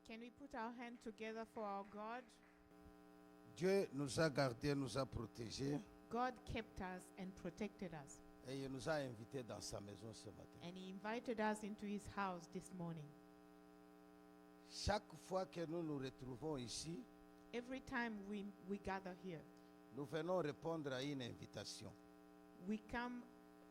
Can we put our hand together for our God? Dieu nous a gardés, nous a protégés God kept us and protected us. et il nous a invités dans sa maison ce matin. And He invited us into His house this morning. Chaque fois que nous nous retrouvons ici, Every time we gather here, nous venons répondre à une invitation. we come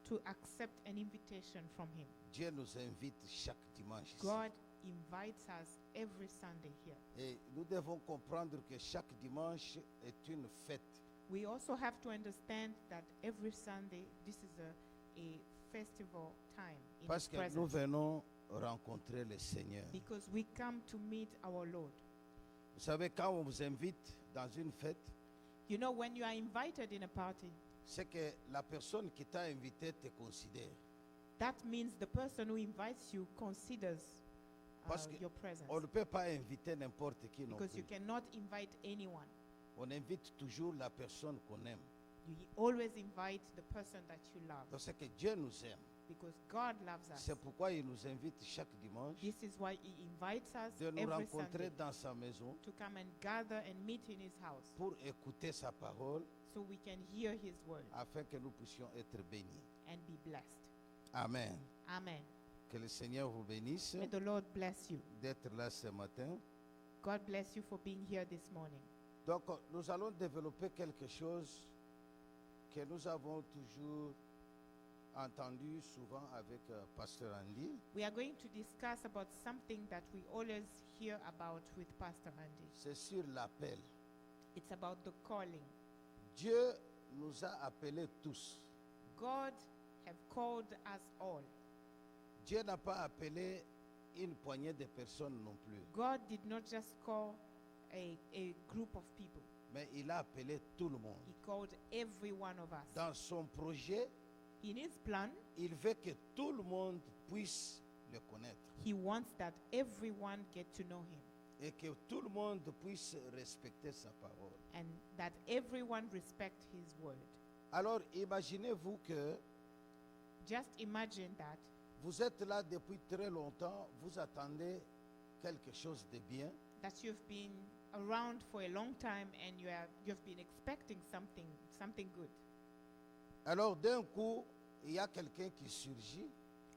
to accept an invitation from Him. Dieu nous invite chaque dimanche ici. God invites us every Sunday here. Et nous devons comprendre que chaque dimanche est une fête. We also have to understand that every Sunday, this is a festival time in Parce His que nous presence. venons rencontrer le Seigneur. Because we come to meet our Lord. Vous savez, quand on vous invite dans une fête, You know, when you are invited in a party, c'est que la personne qui t'a invité te considère. that means the person who invites you considers Parce que your presence. on ne peut pas inviter n'importe qui non Because you plus. cannot invite anyone. On invite toujours la personne qu'on aime. You always invite the person that you love. Parce que Dieu nous aime. Because God loves us. C'est pourquoi il nous invite chaque dimanche This is why He invites us de nous every rencontrer Sunday dans sa maison to come and gather and meet in His house pour écouter sa parole so we can hear His word afin que nous puissions être bénis. and be blessed. Amen. Amen. Que le Seigneur vous bénisse May the Lord bless you. d'être là ce matin. God bless you for being here this morning. Donc, nous allons développer quelque chose que nous avons toujours entendu souvent avec Pasteur Andy. We are going to discuss about something that we always hear about with Pastor Andy. C'est sur l'appel. It's about the calling. Dieu nous a appelés tous. God have called us all. Dieu n'a pas appelé une poignée de personnes non plus, God did not just call a group of people. mais il a appelé tout le monde. He called every one of us. Dans son projet, In His plan, il veut que tout le monde puisse le connaître He wants that everyone get to know Him et que tout le monde puisse respecter sa parole. and that everyone respect His word. Alors imaginez-vous que Just imagine that vous êtes là depuis très longtemps, vous attendez quelque chose de bien, you've been around for a long time and you've been expecting something good. alors d'un coup, il y a quelqu'un qui surgit,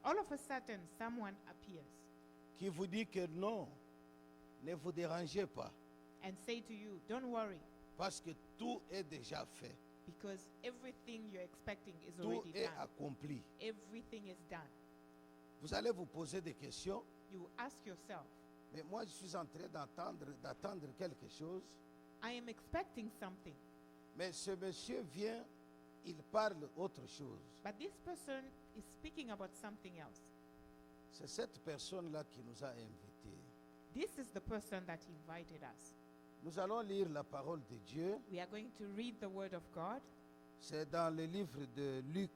All of a sudden, someone appears qui vous dit que non, ne vous dérangez pas, and say to you, "Don't worry, parce que tout est déjà fait, because everything you're expecting is tout already est done. accompli. Everything is done." Vous allez vous poser des questions, You ask yourself, mais moi je suis en train d'attendre quelque chose, "I am expecting something, mais ce monsieur vient, il parle autre chose. but this person is speaking about something else." C'est cette personne-là qui nous a invités. This is the person that invited us. Nous allons lire la parole de Dieu. We are going to read the word of God C'est dans le livre de Luc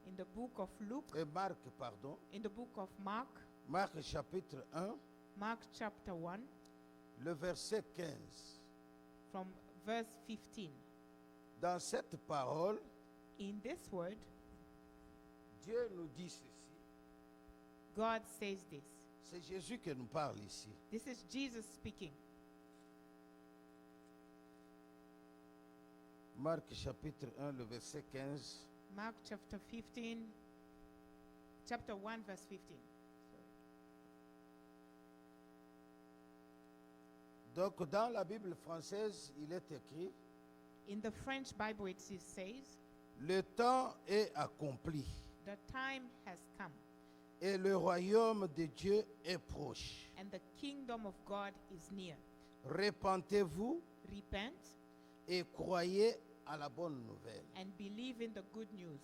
in the book of Luke, et Marc, pardon. in the book of Mark, Marc chapitre 1, Mark chapter 1, le verset 15. from verse 15. Dans cette parole, In this word, Dieu nous dit ceci. God says this. C'est Jésus qui nous parle ici. This is Jesus speaking. Marc chapitre 1, le verset 15. Mark chapter 15, chapter 1, verse 15. Donc dans la Bible française, il est écrit, In the French Bible, it says, le temps est accompli "The time has come, et le royaume de Dieu est proche. and the kingdom of God is near. Repentez-vous Repent et croyez à la bonne nouvelle. and believe in the good news."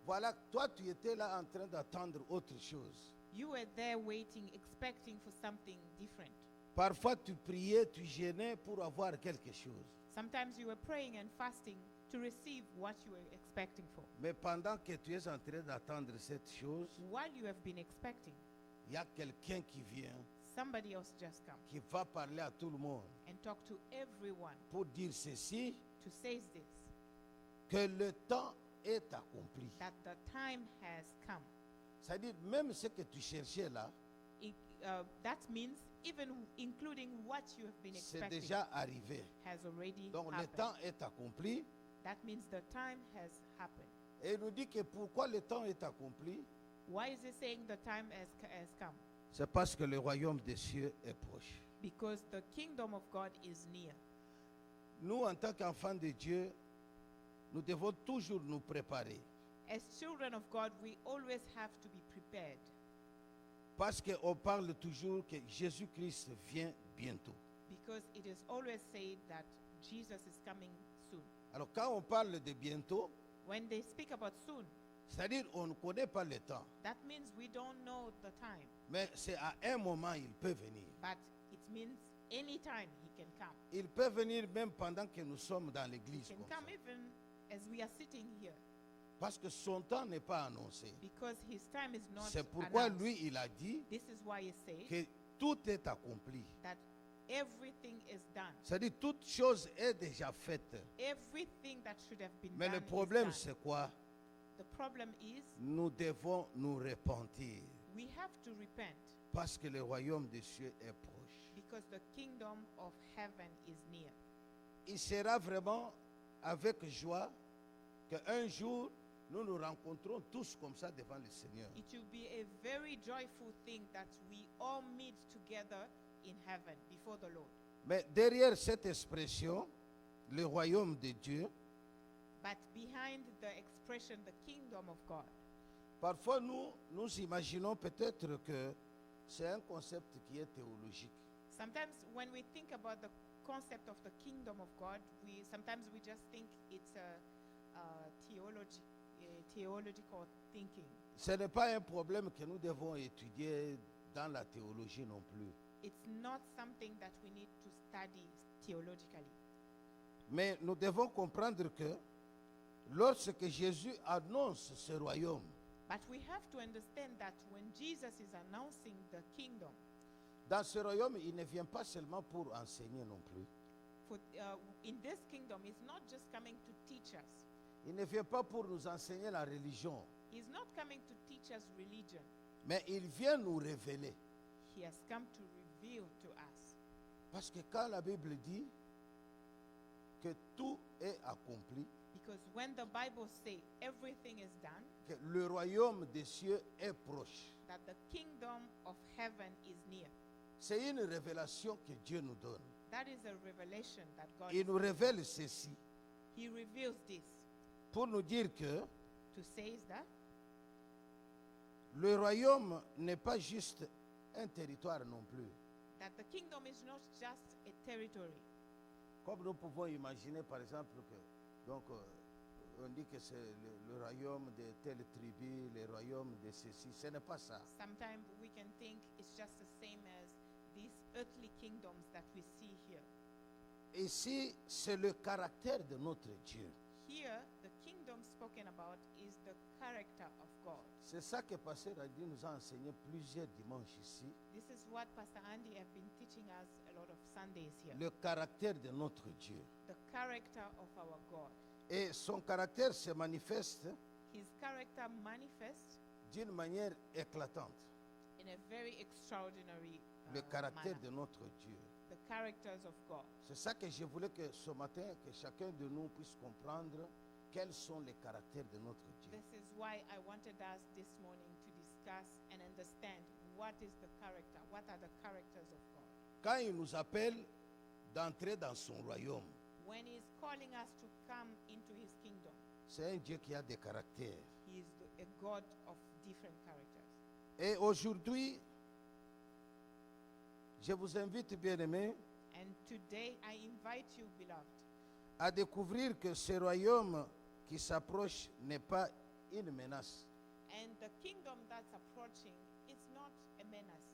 Voilà, toi tu étais là en train d'attendre autre chose. You were there waiting, expecting for something different. Parfois tu priais, tu gênais pour avoir quelque chose. Sometimes you were praying and fasting to receive what you were expecting for. Mais pendant que tu es en train d'attendre cette chose, While you have been expecting, il y a quelqu'un qui vient, somebody else just come qui va parler à tout le monde and talk to everyone pour dire ceci, to say this, que le temps est accompli. that the time has come. C'est-à-dire, même ce que tu cherchais là, that means even including what you have been c'est expecting déjà arrivé. has already Donc le happened. temps est accompli. That means the time has happened. Et il nous dit que pourquoi le temps est accompli? Why is he saying the time has come? C'est parce que le royaume des cieux est proche. Because the kingdom of God is near. Nous, en tant qu'enfants de Dieu, nous devons toujours nous préparer. As children of God, we always have to be prepared. Parce qu'on parle toujours que Jésus-Christ vient bientôt. Because it is always said that Jesus is coming soon. Alors quand on parle de bientôt, When they speak about soon, c'est-à-dire on ne connaît pas le temps. that means we don't know the time. Mais c'est à un moment il peut venir. But it means anytime he can come. Il peut venir même pendant que nous sommes dans He l'église. can comme come ça. even as we are sitting here. Parce que son temps n'est pas annoncé. Because his time is not C'est pourquoi announced. lui, il a dit This is why he says que tout est accompli. that everything is done. C'est-à-dire toute chose est déjà faite. Everything that should have been Mais done le is problème, done. c'est quoi? The problem is Nous devons nous repentir. we have to repent Parce que le royaume des cieux est proche. because the kingdom of heaven is near. Il sera vraiment avec joie qu'un jour, nous nous rencontrons tous comme ça devant le Seigneur. It will be a very joyful thing that we all meet together in heaven before the Lord. Mais derrière cette expression, le royaume de Dieu, But behind the expression, the kingdom of God, parfois nous imaginons peut-être que c'est un concept qui est théologique. sometimes when we think about the concept of the kingdom of God, sometimes we just think it's a theological thinking. Ce n'est pas un problème que nous devons étudier dans la théologie non plus. It's not something that we need to study theologically. Mais nous devons comprendre que lorsque Jésus annonce ce royaume, But we have to understand that when Jesus is announcing the kingdom, dans ce royaume, il ne vient pas seulement pour enseigner non plus. in this kingdom, he's not just coming to teach us. Il ne vient pas pour nous enseigner la religion, He's not coming to teach us religion. mais il vient nous révéler. He has come to reveal to us. Parce que quand la Bible dit que tout est accompli, Because when the Bible says everything is done, que le royaume des cieux est proche, that the kingdom of heaven is near. c'est une révélation que Dieu nous donne. That is a revelation that God Il nous révèle ceci He reveals this pour nous dire que to say that le royaume n'est pas juste un territoire non plus. the kingdom is not just a territory. Comme nous pouvons imaginer par exemple que donc on dit que c'est le royaume de telle tribu, le royaume de ceci, ce n'est pas ça. Sometimes we can think it's just the same as these earthly kingdoms that we see here. Ici, c'est le caractère de notre Dieu. Here, the kingdom spoken about is the character of God. C'est ça que Pasteur Adi nous a enseigné plusieurs dimanches ici. This is what Pastor Andy have been teaching us a lot of Sundays here. Le caractère de notre Dieu. The character of our God. Et son caractère se manifeste His character manifests d'une manière éclatante. in a very extraordinary Le caractère manner. de notre Dieu. The characters of God. C'est ça que je voulais que ce matin, que chacun de nous puisse comprendre quels sont les caractères de notre Dieu. This is why I wanted us this morning to discuss and understand what is the character, what are the characters of God. Quand il nous appelle d'entrer dans son royaume, When He's calling us to come into His kingdom, c'est un Dieu qui a des caractères. He is a God of different characters. Et aujourd'hui, je vous invite, bien-aimés, And today I invite you, beloved, à découvrir que ce royaume qui s'approche n'est pas une menace. and the kingdom that's approaching is not a menace.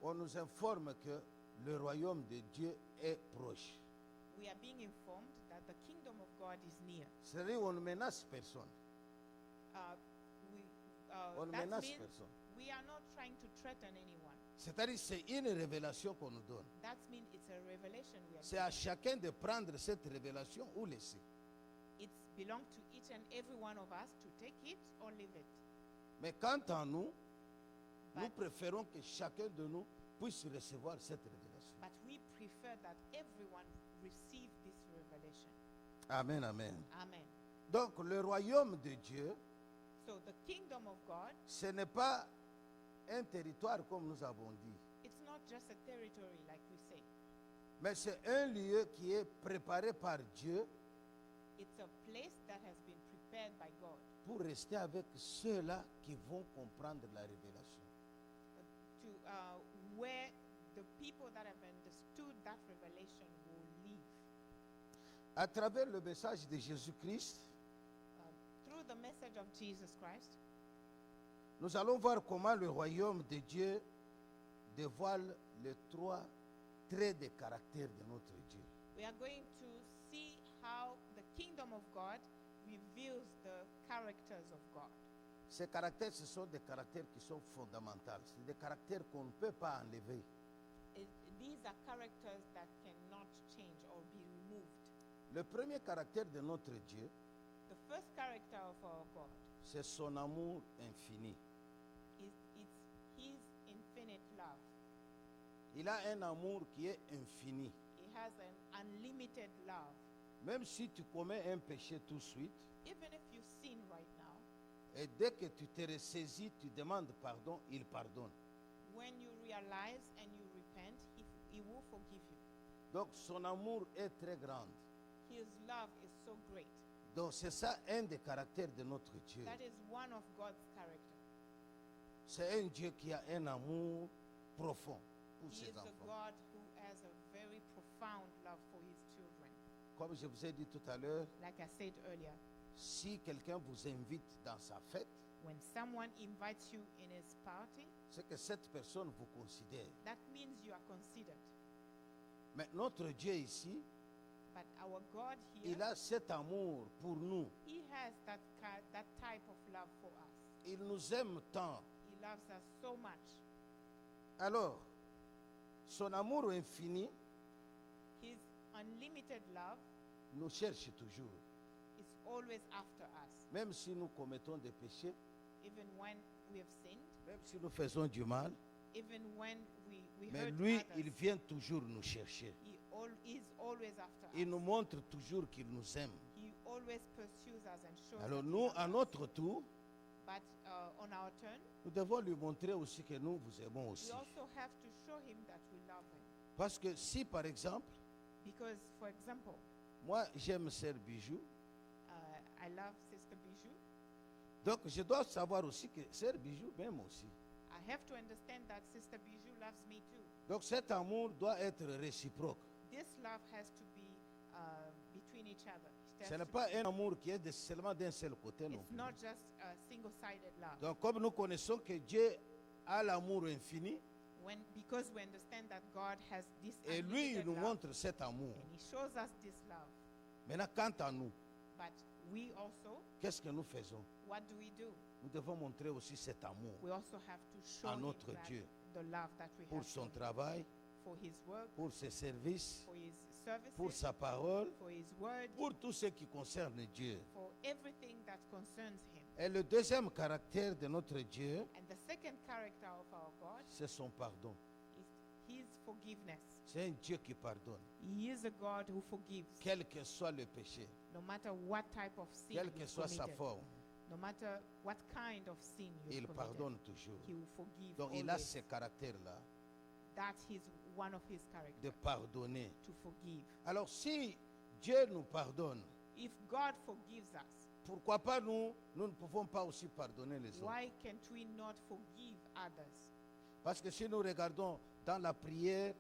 On nous informe que le royaume de Dieu est proche. We are being informed that the kingdom of God is near. C'est-à-dire qu'on ne menace personne. On ne That menace means personne. we are not trying to threaten anyone. C'est-à-dire c'est une révélation qu'on nous donne. That means it's a revelation we are C'est à chacun de prendre cette révélation ou laisser. It belongs to each and every one of us to take it or leave it. Mais quant à nous, Nous But- préférons que chacun de nous puisse recevoir cette révélation. But we prefer that everyone receive this revelation. Amen, amen. Amen. Donc le royaume de Dieu, So the kingdom of God, ce n'est pas un territoire comme nous avons dit, it's not just a territory like we say. mais c'est un lieu qui est préparé par Dieu It's a place that has been prepared by God pour rester avec ceux-là qui vont comprendre la révélation. to where the people that have understood that revelation will live. À travers le message de Jésus-Christ, Through the message of Jesus Christ, nous allons voir comment le royaume de Dieu dévoile les 3 traits de caractère de notre Dieu. we are going to see how the kingdom of God reveals the characters of God. Ces caractères, ce sont des caractères qui sont fondamentaux. C'est des caractères qu'on ne peut pas enlever. These are characters that cannot change or be removed. Le premier caractère de notre Dieu, The first character of our God c'est son amour infini. it's His infinite love. Il a un amour qui est infini. He has an unlimited love. Même si tu commets un péché tout de suite, Even if you sin right now, et dès que tu te ressaisis, tu demandes pardon, il pardonne. when you realize and you repent, He will forgive you. Donc son amour est très grand. His love is so great. Donc c'est ça un des caractères de notre Dieu. That is one of God's character. C'est un Dieu qui a un amour profond pour He ses is a enfants. God who has a very profound love for His children. Comme je vous ai dit tout à l'heure, Like I said earlier, si quelqu'un vous invite dans sa fête, when someone invites you in his party, c'est que cette personne vous considère. that means you are considered. Mais notre Dieu ici, But our God here, il a cet amour pour nous. He has that type of love for us. Il nous aime tant. He loves us so much. Alors, son amour infini His unlimited love nous cherche toujours. is always after us. Même si nous commettons des péchés, Even when we have sinned, même si nous faisons du mal, even when we mais hurt lui, others, il vient toujours nous chercher. He is always after Il us. nous montre toujours qu'il nous aime. He always pursues us and shows Alors that he nous, loves à us. notre tour, But on our turn, nous devons lui montrer aussi que nous vous aimons we aussi. also have to show him that we love him. Parce que si, par exemple, Because, for example, moi, j'aime Sœur Bijou, I love Sister Bijou. donc je dois savoir aussi que Sœur Bijou m'aime aussi. I have to understand that Sister Bijou loves me too. Donc cet amour doit être réciproque. This love has to be between each other. It Ce has n'est to pas un amour qui est seulement d'un seul côté. Non It's plus. not just a single-sided love. Donc comme nous connaissons que Dieu a l'amour infini, Because we understand that God has this et lui, il unlimited nous love, montre cet amour. and He shows us this love. Maintenant, quant à nous, But we also, qu'est-ce que nous faisons? what do we do? Nous devons montrer aussi cet amour We also have to show à him notre that Dieu the love that we pour have son for him, travail, for His work, pour ses services, for His services, pour sa parole, for His word, pour tout ce qui concerne Dieu. for everything that concerns Him. Et le deuxième caractère de notre Dieu, And the second character of our God c'est son pardon. is His forgiveness. C'est un Dieu qui pardonne, He is a God who forgives, quel que soit le péché, no matter what type of sin quelle que you've soit sa committed, forme, no matter what kind of sin you've il committed. pardonne toujours. He will forgive Donc il a always. ce caractère-là That is one of His de characters, pardonner. to forgive. Alors si Dieu nous pardonne, If God forgives us, pourquoi pas nous ne pouvons pas aussi pardonner les autres? why can't we not forgive others? Parce que si nous regardons dans la prière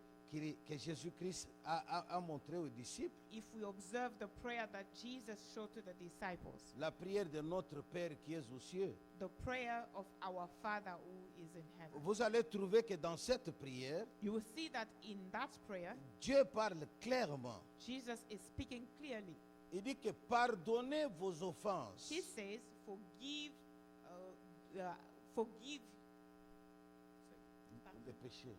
que Jésus-Christ a montré aux disciples, If we observe the prayer that Jesus showed to the disciples, la prière de notre Père qui est aux cieux, the prayer of our Father who is in heaven, vous allez trouver que dans cette prière, you will see that in that prayer, Dieu parle clairement. Jesus is speaking clearly. Il dit que pardonnez vos offenses. He says, forgive, forgive, Les péchés.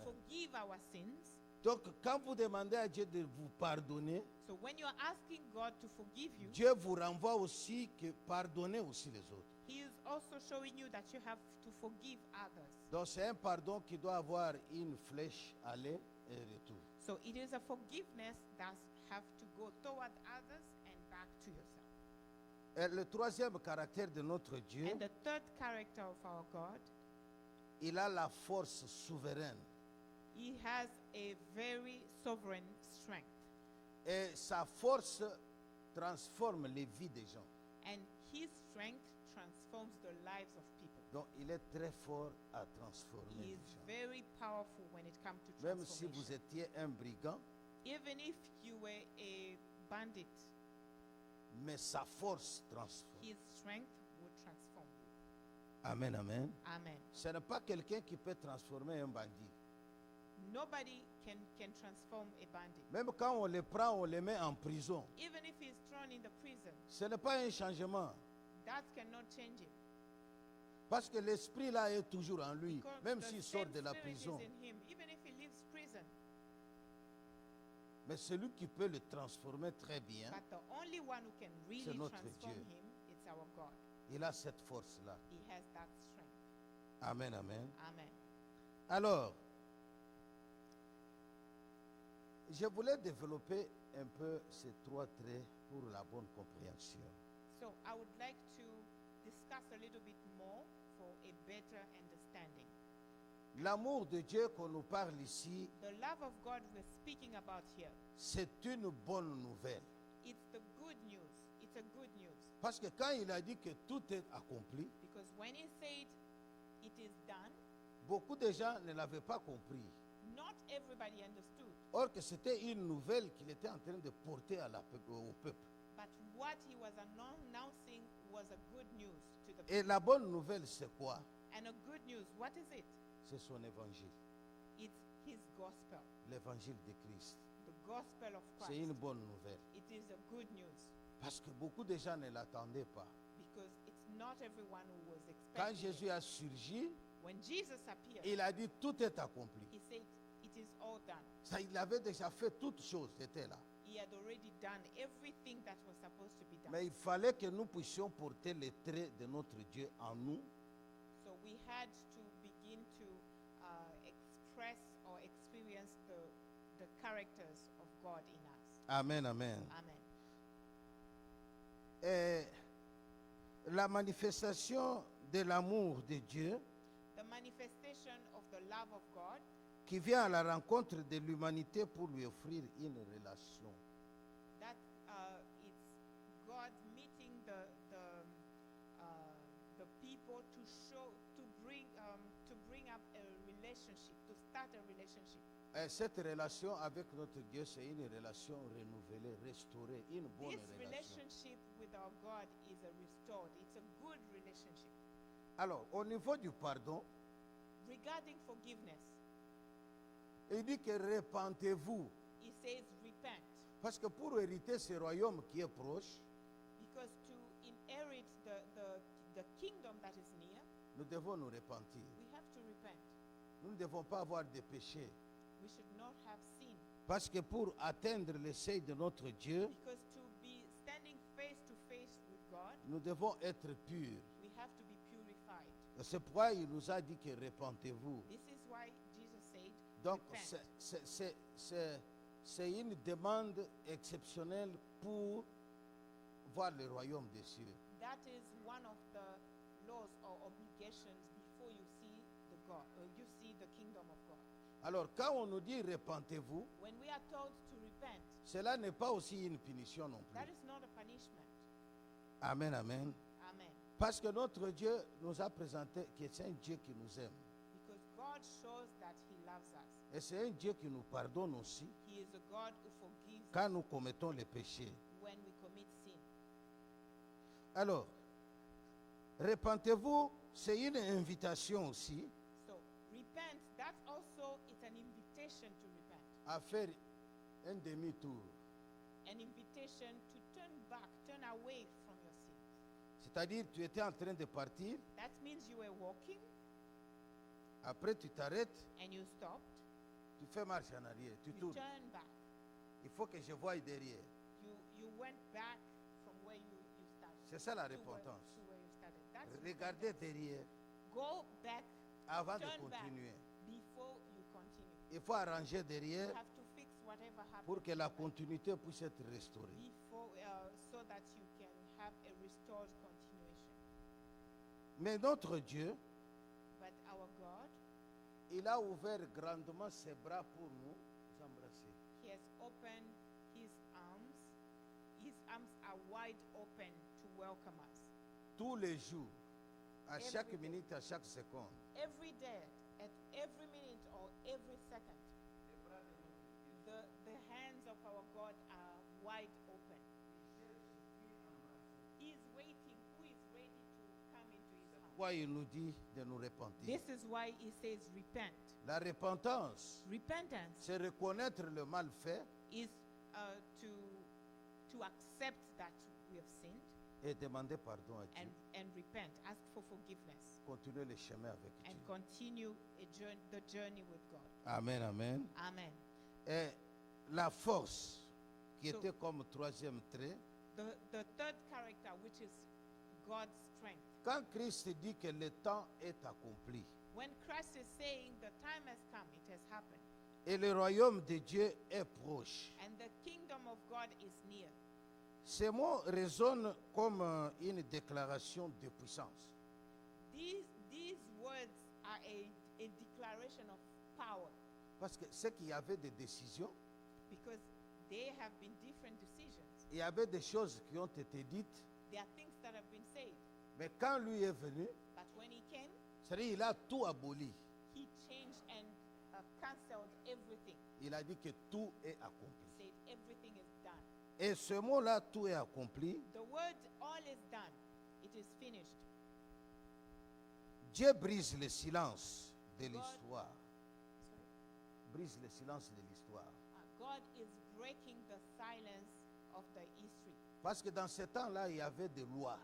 forgive our sins. Donc, quand vous demandez à Dieu de vous pardonner, So when you're asking God to forgive you, Dieu vous renvoie aussi que pardonnez aussi les autres. He is also showing you that you have to forgive others. Donc c'est un pardon qui doit avoir une flèche aller et retour. So it is a forgiveness that have to go toward others and back to yourself. Et le troisième caractère de notre Dieu, And the third character of our God, il a la force souveraine. he has a very sovereign strength. Et sa force transforme les vies des gens. And his strength transforms the lives of people. Donc il est très fort à transformer He les is gens. very powerful when it comes to Même si transformation. vous étiez un brigand, Even if you were a bandit, mais sa force transforme. his strength will transform you. Amen, amen. Amen. Ce n'est pas quelqu'un qui peut transformer un bandit. Nobody can transform a bandit. Même quand on les prend, on les met en prison. Even if he's thrown in the prison, Ce n'est pas un changement. that cannot change him. Parce que l'esprit là est toujours en lui, Because même the s'il sort same de la spirit prison. is in him, even if he leaves prison. Mais celui qui peut le transformer très bien, But the only one who can really C'est notre transform Dieu. him, it's our God. il a cette force-là. He has that strength. Amen, amen. Amen. Alors, je voulais développer un peu ces trois traits pour la bonne compréhension. So I would like to discuss a little bit more for a better understanding. L'amour de Dieu qu'on nous parle ici, The love of God we're speaking about here, c'est une bonne nouvelle. it's the good news. It's a good news. Parce que quand il a dit que tout est accompli, Because when he said it is done, beaucoup de gens ne l'avaient pas compris. not everybody understood. Or que c'était une nouvelle qu'il était en train de porter à au peuple. But what he was announcing was a good news to the Et people. la bonne nouvelle, c'est quoi? And a good news, what is it? C'est son évangile, It's his gospel, l'évangile de Christ. the gospel of C'est Christ. une bonne nouvelle. It is a good news Parce que beaucoup de gens ne l'attendaient pas. because it's not everyone who was Quand expecting Jésus it. a surgi, When Jesus appeared, il a dit tout est accompli. he said, it is all done. Ça, il avait déjà fait toutes choses, c'était là. He had already done everything that was supposed to be done. Mais il fallait que nous puissions porter les traits de notre Dieu en nous So we had to begin to express or experience the characters of God in us. Amen, amen. Amen. Et la manifestation de l'amour de Dieu The manifestation of the love of God qui vient à la rencontre de l'humanité pour lui offrir une relation. that it's God meeting the people to bring up a relationship, to start a relationship. Et cette relation avec notre Dieu, c'est une relation renouvelée, restaurée, une bonne This relation. relationship with our God is a restored. It's a good relationship. Alors, au niveau du pardon, Regarding forgiveness, il dit que repentez-vous. he says repent, Parce que pour hériter ce royaume qui est proche, because to inherit the kingdom that is near, nous devons nous repentir. we have to repent. Nous ne devons pas avoir de péché. We should not have sin, Parce que pour atteindre le seuil de notre Dieu, because to be standing face to face with God, nous devons être purs. we have to be purified. Et c'est pourquoi il nous a dit que repentez-vous. This is why Jesus said, Donc, repent. c'est une demande exceptionnelle pour voir le royaume des cieux. That is one of the laws or obligations before you see you see the kingdom of God. Alors, quand on nous dit repentez-vous, When we are told to repent, cela n'est pas aussi une punition non that plus. is not a punishment. Amen, amen. Amen. Parce que notre Dieu nous a présenté que c'est un Dieu qui nous aime. Because God shows that He loves us. Et c'est un Dieu qui nous pardonne aussi He is a God who forgives quand nous commettons les péchés. when we commit sin. Alors, repentez-vous, c'est une invitation aussi So repent, that also is an invitation to repent. à faire un demi-tour. An invitation to turn back, turn away from your sins. C'est-à-dire, tu étais en train de partir, That means you were walking après tu t'arrêtes, and you stopped. tu fais marche en arrière, tu You tournes. turn back. Il faut que je voie derrière. You went back from where you started. C'est ça la to where repentance. you started. started. That's Regardez repentance. derrière Go back, avant de turn back continuer. before you continue. Il faut arranger You derrière have to fix whatever happened pour que la back continuité puisse être restaurée. before, so that you can have a restored continuation. Mais notre Dieu, But our God, il a ouvert grandement ses bras pour nous embrasser. He has opened His arms. His arms are wide open to welcome us. Tous les jours, à Every chaque day. minute, à chaque seconde. Every day, at every minute or every second, the hands of our God are wide open. He is waiting. Who is ready to come into His arms? Pourquoi il nous dit de nous repentir? This is why He says, repent. La repentance, Repentance c'est reconnaître le mal fait is to accept that we have sinned et demander pardon à Dieu. and repent. Ask for forgiveness Continuer le chemin avec and Dieu. continue the journey with God. Amen, amen. Amen. Et la force qui So- était comme troisième trait, The third character, which is God's strength. quand Christ dit que le temps est accompli When Christ is saying the time has come, it has happened, et le royaume de Dieu est proche, and the kingdom of God is near. ces mots résonnent comme une déclaration de puissance. These words are a declaration of power, Parce que c'est qu'il y avait des décisions, because there have been different decisions. il y avait des choses qui ont été dites, There are things that have been said, mais quand lui est venu, but when He came, c'est-à-dire il a tout aboli. He changed and cancelled everything. Il a dit que tout est accompli. Said everything is done. Et ce mot-là, tout est accompli, The word all is done. It is finished. Dieu brise le silence de God- l'histoire. Sorry? Brise le silence de l'histoire. God is breaking the silence of the history. Parce que dans ce temps-là, il y avait des lois.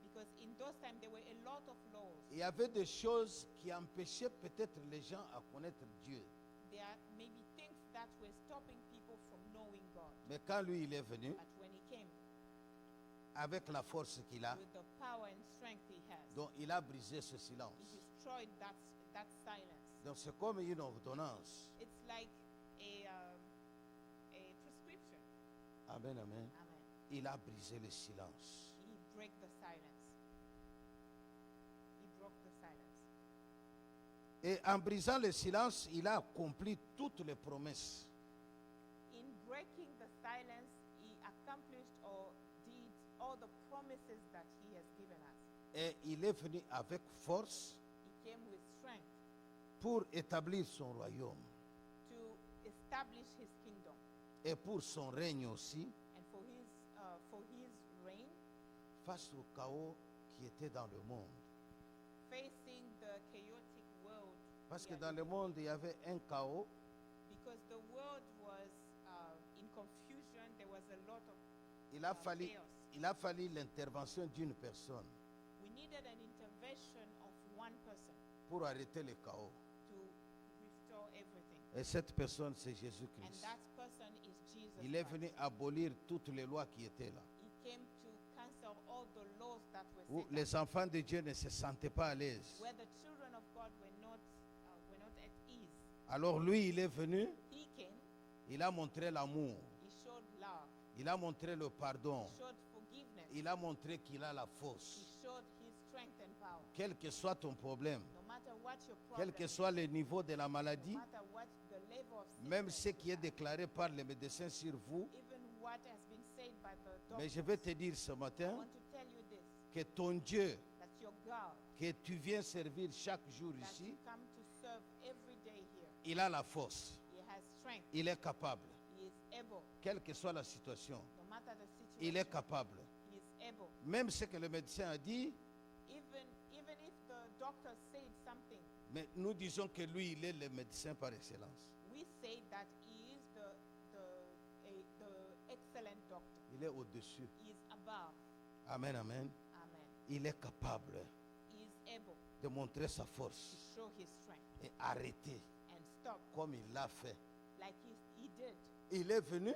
Because in those times there were a lot of laws. Il y avait des choses qui empêchaient peut-être les gens à connaître Dieu. There are maybe things that were stopping people from knowing God. Mais quand lui, il est venu, But when He came avec la force qu'il a, with the power and strength He has, donc il a brisé ce He silence. destroyed that silence. Donc c'est comme une ordonnance. It's like a prescription. Amen, amen. Amen. Il a brisé le silence. He broke the silence. He broke the silence. Et en brisant le silence, il a accompli toutes les promesses. In breaking the silence, He accomplished or did all the promises that He has given us. Et il est venu avec force He came with strength pour établir son royaume to establish His kingdom et pour son règne aussi and for His reign, face au chaos qui était dans le monde. facing the chaotic world. Parce we que are dans le living. monde, il y avait un chaos Because the world was in confusion, there was a lot of il a fallu, chaos. il a fallu l'intervention d'une personne We needed an intervention of one person pour arrêter le chaos. to restore everything. Et cette personne, c'est And Jésus-Christ. that person is Jesus Il est Christ. venu abolir toutes les lois qui étaient là. He came to cancel all the laws that were Où set les enfants de Dieu ne se sentaient pas à l'aise. where the children of God were not at ease. Alors lui, il est venu, He came, il a montré l'amour, He showed love, il a montré le pardon, He showed forgiveness, il a montré qu'il a la He force. showed His strength and power. Quel que soit ton problème, No matter what your quel problem, que soit le niveau de la no maladie, matter what the level of même sickness ce qui you est have, déclaré par les médecins sur vous, even what has been said by the doctors, mais je vais te dire ce I matin want to tell you this, que ton Dieu, that your God, que tu viens servir chaque jour that ici, you come to serve every day here, il a la force, He has strength, il est capable, He is able, quelle que soit la situation, no matter the situation, il est capable. He is able. Même ce que le médecin a dit, Even if the doctor said something, mais nous disons que lui, il est le médecin par excellence. we say that He is the excellent doctor. Il est au-dessus. He is above. Amen, amen. Amen. Il est capable He is able de montrer sa to force show His strength et arrêter and stop comme il l'a fait. like he did. Il est venu,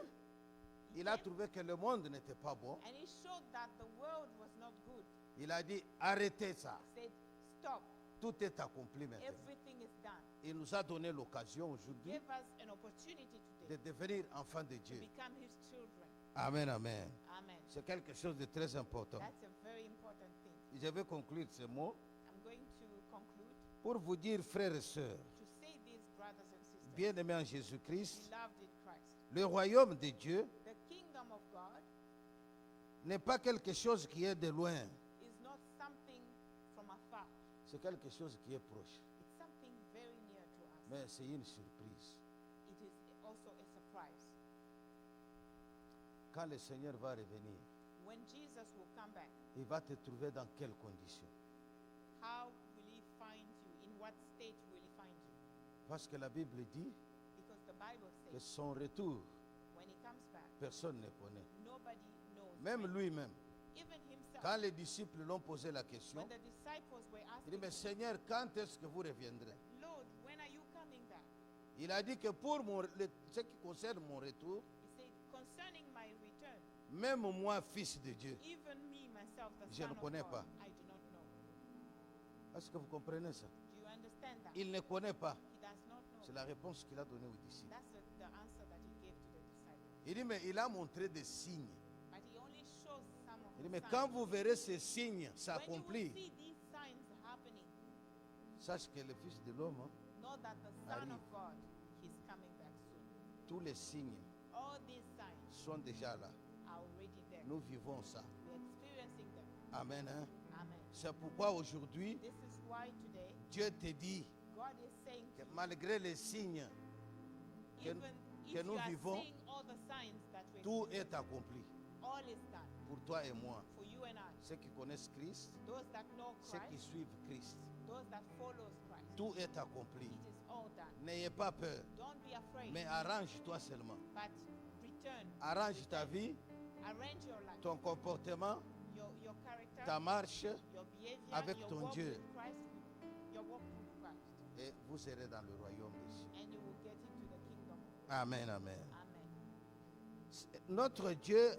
He il a came trouvé que le monde n'était pas bon. and He showed that the world was not good. Il a dit, arrêtez ça. He said, stop. Tout est accompli maintenant. Everything is done. Il nous a donné l'occasion aujourd'hui Give us an opportunity de today devenir enfants de to Dieu. become his children. Amen, amen. Amen. C'est quelque chose de très important. That's a very important thing. Je vais conclure ce mot I'm going to conclude pour vous dire, frères et sœurs, to say these, brothers and sisters, bien-aimés en Jésus-Christ, beloved in Christ. le royaume de Dieu The kingdom of God n'est pas quelque chose qui est de loin, is not something from afar. c'est quelque chose qui est proche. It's something very near to us. Mais c'est une surprise. It is also a surprise. Quand le Seigneur va revenir, When Jesus will come back, il va te trouver dans quelles conditions? how will he find you? In what state will he find you? Parce que la Bible dit Because the Bible que says son retour, when he comes back, personne ne connaît. nobody knows. Même when. lui-même. Even himself. Quand les disciples l'ont posé la question, When the disciples were il dit, asking, mais Seigneur, quand est-ce que vous reviendrez? Lord, when are you coming back? Il a dit que pour ce qui concerne mon retour, He said, concerning my return, même moi, fils de Dieu, even me, myself, the Je Son ne of connais God, pas. I do not know. est-ce que vous comprenez ça? Do you understand that? Il ne connaît pas. He does not C'est know. la réponse qu'il a donnée aux disciples. That's the answer that he gave to the disciples. Il dit, mais il a montré des signes. But he only shows some of Il the dit, mais signs. quand vous verrez ces signes When you will s'accomplir, see these signs happening, sache que le Fils de l'homme, know that the Son Arrive. of God is coming back soon. tous les signes All these signs sont déjà là. are already there. Nous vivons ça. We're experiencing them. Amen. Hein? Amen. C'est pourquoi aujourd'hui, This is why today Dieu te dit God is saying que to you, malgré les signes, que- even que if nous you are vivons, seeing all the signs that we tout est accompli all is done pour toi et moi. for you and I. Ceux qui connaissent Christ, Those that know ceux qui Christ, suivent Christ, those that follows Christ. tout est accompli. It is all done. N'ayez pas peur, Don't be afraid, mais arrange-toi seulement. but return. Arrange ta vie, Arrange your life, ton comportement, your character, ta marche, your behavior, avec your ton walk Dieu. with Christ, your walk with Christ, et vous serez dans le royaume des cieux. and you will get into the kingdom. Amen, amen. Amen. Notre Dieu,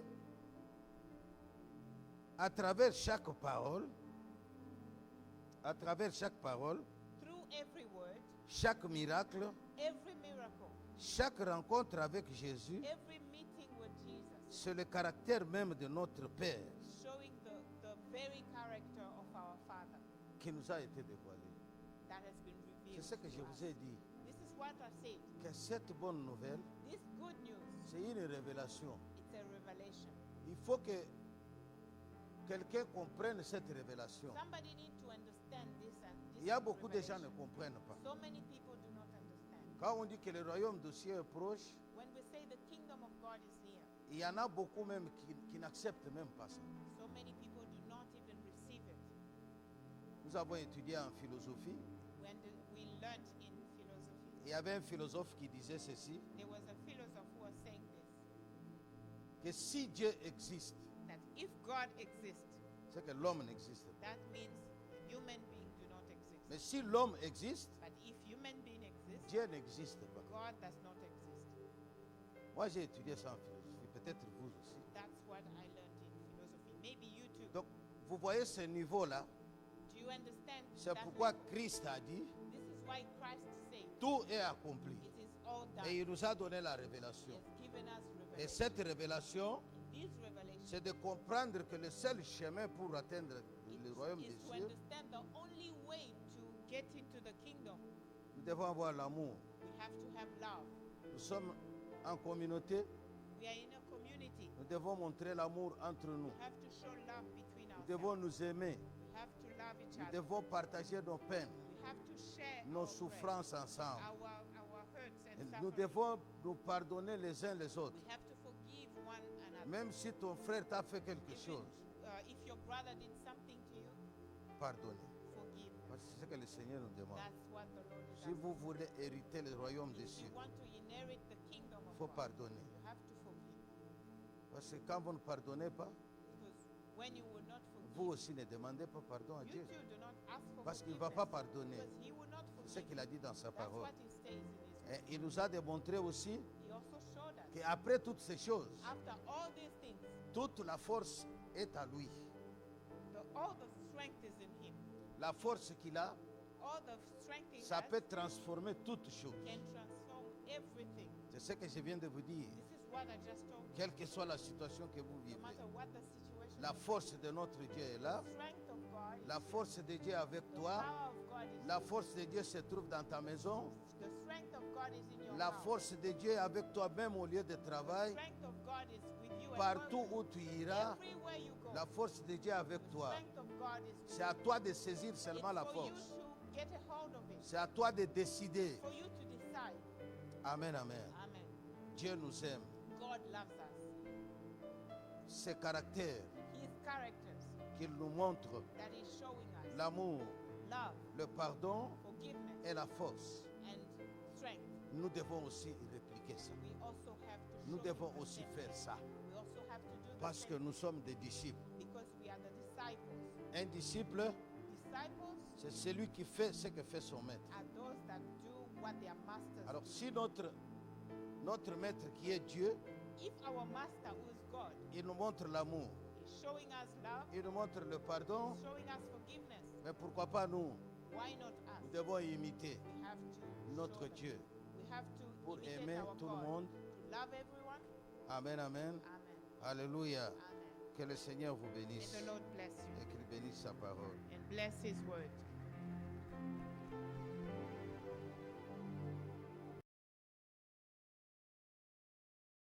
à travers chaque parole, Through every word, chaque miracle, every miracle, chaque rencontre avec Jésus, every meeting with Jesus, c'est le caractère même de notre Père showing the very character of our Father qui nous a été dévoilé. that has been C'est revealed ce que je to vous us. ai dit, This is what I said. que cette bonne nouvelle, This good news, c'est une révélation. it's a revelation. Il faut que quelqu'un comprenne cette révélation. Somebody need to understand this and this. Il y a beaucoup de gens revelation. ne comprennent pas. So many people do not understand. Quand on dit que le royaume de Dieu est proche, When we say the kingdom of God is near, il y en a beaucoup même qui n'acceptent même pas ça. so many people do not even receive it. Nous avons étudié en philosophie. When we learned in philosophy, Il y avait un philosophe qui disait ceci, there was a philosopher who was saying this, que si Dieu existe, that if God exists, c'est que l'homme n'existe pas. that means human beings do not exist. Mais si l'homme existe, But if human being exists, Dieu n'existe pas. God does not exist. Moi, j'ai étudié ça en philosophie, peut-être vous aussi. That's what I learned in philosophy. Maybe you too. Donc, vous voyez ce niveau-là, Do you understand? c'est that pourquoi level? Christ a dit, This is why Christ said, tout est accompli. it is all done. Et il nous a donné la He révélation. has given us Et revelation. cette révélation, This revelation c'est de comprendre que le seul chemin pour atteindre le royaume is des to cieux, understand the only way to get into the kingdom. nous devons avoir l'amour. We have to have love. Nous sommes en communauté, We are in a community. nous devons montrer l'amour entre nous. We have to show love between Nous ourselves. devons nous aimer. We have to love each Nous other. devons partager nos peines, We have to share nos our souffrances ensemble. our hurts and Nous sufferings. devons nous pardonner les uns les autres. We have to forgive one another. Même si ton frère t'a fait quelque Even, chose, if your brother did something to you, pardonnez. forgive. Parce que c'est ce que le Seigneur nous demande. That's what the Lord is Si asking. vous voulez hériter le royaume des If cieux, you want to inherit the kingdom il of faut God, pardonner. you have to forgive. Parce que quand vous ne pardonnez pas, Because when you will not vous forgive, aussi ne demandez pas pardon à you Dieu. too do not ask for Parce qu'il ne va forgiveness. pas pardonner. Because he will not C'est ce forgive. qu'il a dit dans sa That's parole. what he says in his Et il nous a démontré aussi He also showed us qu'après toutes ces choses, after all these things, toute la force est à lui. All the strength is in him. La force qu'il a, All the strength he ça has peut transformer toute chose. can transform everything. C'est ce que je viens de vous dire. This is what I just told you. Quelle que soit la situation que vous No vivez, matter what the situation la is, force de notre Dieu est là. the strength of God is La force de Dieu est avec the toi. power of God is La force de Dieu se trouve dans ta maison. the strength of God is in your La house. force de Dieu est avec toi même au lieu de The travail. strength of God is with you at Partout work. où tu iras, Everywhere you go. la force de Dieu est avec The toi. strength of God is with C'est à toi de saisir you. seulement It's la for force. you to get a hold of it. C'est à toi de décider. For you to decide. Amen, amen. Amen. Dieu nous aime. God loves us. Ses caractères His characters qu'il nous montre, that He's showing us. l'amour, Love, le pardon forgiveness, et la force. and strength. Nous devons aussi répliquer ça. We also have to Nous show devons him the aussi same faire thing. ça. We also have to do the Parce que same nous sommes des disciples. because we are the disciples. Un disciple, Disciples c'est celui qui fait ce que fait son maître. are those that do what their masters Alors do. si notre maître qui est Dieu, If our master, who is God, il nous montre l'amour, is showing us love, il nous montre le pardon, showing us forgiveness, mais pourquoi pas nous? why not Nous us? devons imiter We have to notre show them. Dieu We have to pour imitate aimer our tout le God, monde. to love everyone. Amen, amen. Amen. Alléluia. Amen. Que le Seigneur vous May bénisse the Lord bless you et qu'il bénisse sa parole. and bless His word.